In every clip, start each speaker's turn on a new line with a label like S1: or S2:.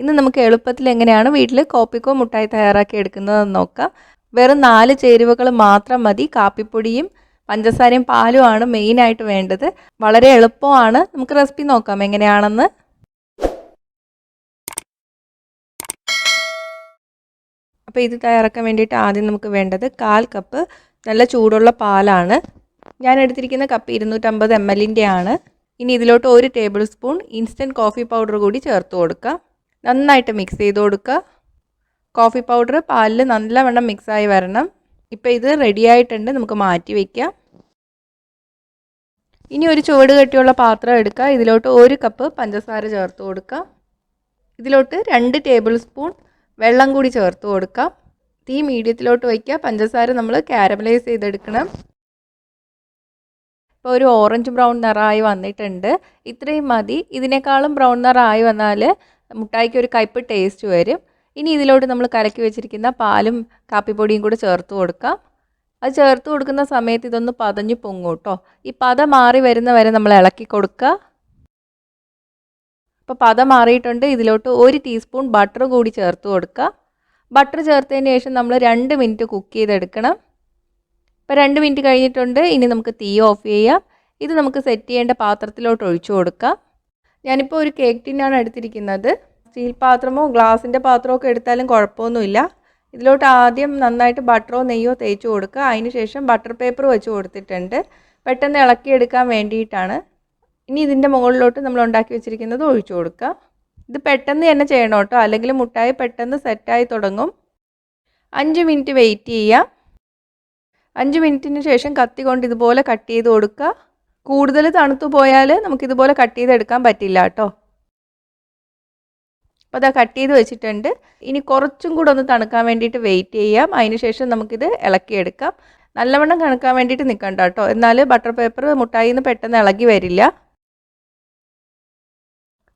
S1: ഇന്ന് നമുക്ക് എളുപ്പത്തിൽ എങ്ങനെയാണ് വീട്ടിൽ കോപ്പിക്കോ മുട്ടായി തയ്യാറാക്കി എടുക്കുന്നതെന്ന് നോക്കാം. വെറും 4 ചേരുവകൾ മാത്രം മതി. കാപ്പിപ്പൊടിയും പഞ്ചസാരയും പാലുമാണ് മെയിനായിട്ട് വേണ്ടത്. വളരെ എളുപ്പമാണ്. നമുക്ക് റെസിപ്പി നോക്കാം എങ്ങനെയാണെന്ന്. അപ്പോൾ ഇത് തയ്യാറാക്കാൻ വേണ്ടിയിട്ട് ആദ്യം നമുക്ക് വേണ്ടത് 1/4 കപ്പ് നല്ല ചൂടുള്ള പാലാണ്. ഞാൻ എടുത്തിരിക്കുന്ന കപ്പ് 250 ml ആണ്. ഇനി ഇതിലോട്ട് 1 table spoon instant coffee powder കൂടി ചേർത്ത് കൊടുക്കുക. നന്നായിട്ട് മിക്സ് ചെയ്ത് കൊടുക്കുക. കോഫി പൗഡർ പാലിൽ നല്ലവണ്ണം മിക്സായി വരണം. ഇപ്പോൾ ഇത് റെഡി ആയിട്ടുണ്ട്. നമുക്ക് മാറ്റി വയ്ക്കാം. ഇനി ഒരു ചുവട് കെട്ടിയുള്ള പാത്രം എടുക്കുക. ഇതിലോട്ട് 1 കപ്പ് പഞ്ചസാര ചേർത്ത് കൊടുക്കുക. ഇതിലോട്ട് 2 ടേബിൾ സ്പൂൺ വെള്ളം കൂടി ചേർത്ത് കൊടുക്കാം. തീ മീഡിയത്തിലോട്ട് വയ്ക്കുക. പഞ്ചസാര നമ്മൾ കാരമലൈസ് ചെയ്തെടുക്കണം. ഇപ്പോൾ ഒരു ഓറഞ്ച് ബ്രൗൺ നിറമായി വന്നിട്ടുണ്ട്. ഇത്രയും മതി. ഇതിനേക്കാളും ബ്രൗൺ നിറമായി വന്നാൽ മുട്ടായിക്ക് ഒരു കയ്പ്പ് ടേസ്റ്റ് വരും. ഇനി ഇതിലോട്ട് നമ്മൾ കലക്കി വെച്ചിരിക്കുന്ന പാലും കാപ്പിപ്പൊടിയും കൂടി ചേർത്ത് കൊടുക്കാം. അത് ചേർത്ത് കൊടുക്കുന്ന സമയത്ത് ഇതൊന്ന് പതഞ്ഞ് പൊങ്ങും കേട്ടോ. ഈ പത മാറി വരുന്ന വരെ നമ്മൾ ഇളക്കി കൊടുക്കുക. ഇപ്പോൾ പത മാറിയിട്ടുണ്ട്. ഇതിലോട്ട് 1 ടീസ്പൂൺ ബട്ടർ കൂടി ചേർത്ത് കൊടുക്കുക. ബട്ടർ ചേർത്തതിന് ശേഷം നമ്മൾ 2 മിനിറ്റ് കുക്ക് ചെയ്തെടുക്കണം. ഇപ്പോൾ 2 മിനിറ്റ് കഴിഞ്ഞിട്ടുണ്ട്. ഇനി നമുക്ക് തീ ഓഫ് ചെയ്യാം. ഇത് നമുക്ക് സെറ്റ് ചെയ്യേണ്ട പാത്രത്തിലോട്ട് ഒഴിച്ചു കൊടുക്കാം. ഞാനിപ്പോൾ ഒരു കേക്ക് ടിന്നാണ് എടുത്തിരിക്കുന്നത്. സ്റ്റീൽ പാത്രമോ ഗ്ലാസിൻ്റെ പാത്രമോ ഒക്കെ എടുത്താലും കുഴപ്പമൊന്നുമില്ല. ഇതിലോട്ട് ആദ്യം നന്നായിട്ട് ബട്ടറോ നെയ്യോ തേച്ച് കൊടുക്കുക. അതിന് ശേഷം ബട്ടർ പേപ്പർ വെച്ച് കൊടുത്തിട്ടുണ്ട്. പെട്ടെന്ന് ഇളക്കിയെടുക്കാൻ വേണ്ടിയിട്ടാണ്. ഇനി ഇതിൻ്റെ മുകളിലോട്ട് നമ്മൾ ഉണ്ടാക്കി വെച്ചിരിക്കുന്നത് ഒഴിച്ചു കൊടുക്കുക. ഇത് പെട്ടെന്ന് തന്നെ ചെയ്യണം കേട്ടോ, അല്ലെങ്കിൽ മുട്ടായി പെട്ടെന്ന് സെറ്റായി തുടങ്ങും. 5 മിനിറ്റ് വെയിറ്റ് ചെയ്യാം. 5 മിനിറ്റിന് ശേഷം കത്തി കൊണ്ട് ഇതുപോലെ കട്ട് ചെയ്ത് കൊടുക്കുക. കൂടുതൽ തണുത്തു പോയാൽ നമുക്കിതുപോലെ കട്ട് ചെയ്തെടുക്കാൻ പറ്റില്ല കേട്ടോ. അപ്പോൾ അതാ കട്ട് ചെയ്ത് വെച്ചിട്ടുണ്ട്. ഇനി കുറച്ചും കൂടെ ഒന്ന് തണുക്കാൻ വേണ്ടിയിട്ട് വെയിറ്റ് ചെയ്യാം. അതിന് ശേഷം നമുക്കിത് ഇളക്കിയെടുക്കാം. നല്ലവണ്ണം തണുക്കാൻ വേണ്ടിയിട്ട് നിൽക്കണ്ട കേട്ടോ, എന്നാൽ ബട്ടർ പേപ്പർ മുട്ടായിന്ന് നിന്ന് പെട്ടെന്ന് ഇളകി വരില്ല.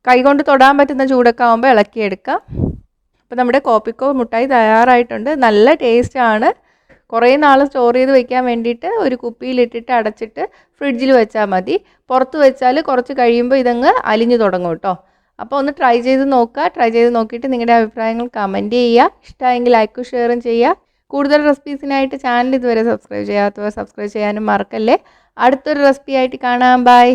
S1: കൈകൊണ്ട് തൊടാൻ പറ്റുന്ന ചൂടൊക്കെ ആകുമ്പോൾ ഇളക്കിയെടുക്കാം. അപ്പോൾ നമ്മുടെ കോപ്പിക്കോ മുട്ടായി തയ്യാറായിട്ടുണ്ട്. നല്ല ടേസ്റ്റാണ്. കുറേ നാൾ സ്റ്റോർ ചെയ്ത് വെക്കാൻ വേണ്ടിയിട്ട് ഒരു കുപ്പിയിലിട്ടിട്ട് അടച്ചിട്ട് ഫ്രിഡ്ജിൽ വെച്ചാൽ മതി. പുറത്ത് വെച്ചാൽ കുറച്ച് കഴിയുമ്പോൾ ഇതങ്ങ് അലിഞ്ഞു തുടങ്ങും കേട്ടോ. അപ്പോൾ ഒന്ന് ട്രൈ ചെയ്ത് നോക്കുക. ട്രൈ ചെയ്ത് നോക്കിയിട്ട് നിങ്ങളുടെ അഭിപ്രായങ്ങൾ കമൻറ്റ് ചെയ്യുക. ഇഷ്ടമായെങ്കിൽ ലൈക്കും ഷെയറും ചെയ്യുക. കൂടുതൽ റെസിപ്പീസിനായിട്ട് ചാനൽ ഇതുവരെ സബ്സ്ക്രൈബ് ചെയ്യാത്തവർ സബ്സ്ക്രൈബ് ചെയ്യാനും മറക്കല്ലേ. അടുത്തൊരു റെസിപ്പി ആയിട്ട് കാണാം. ബൈ.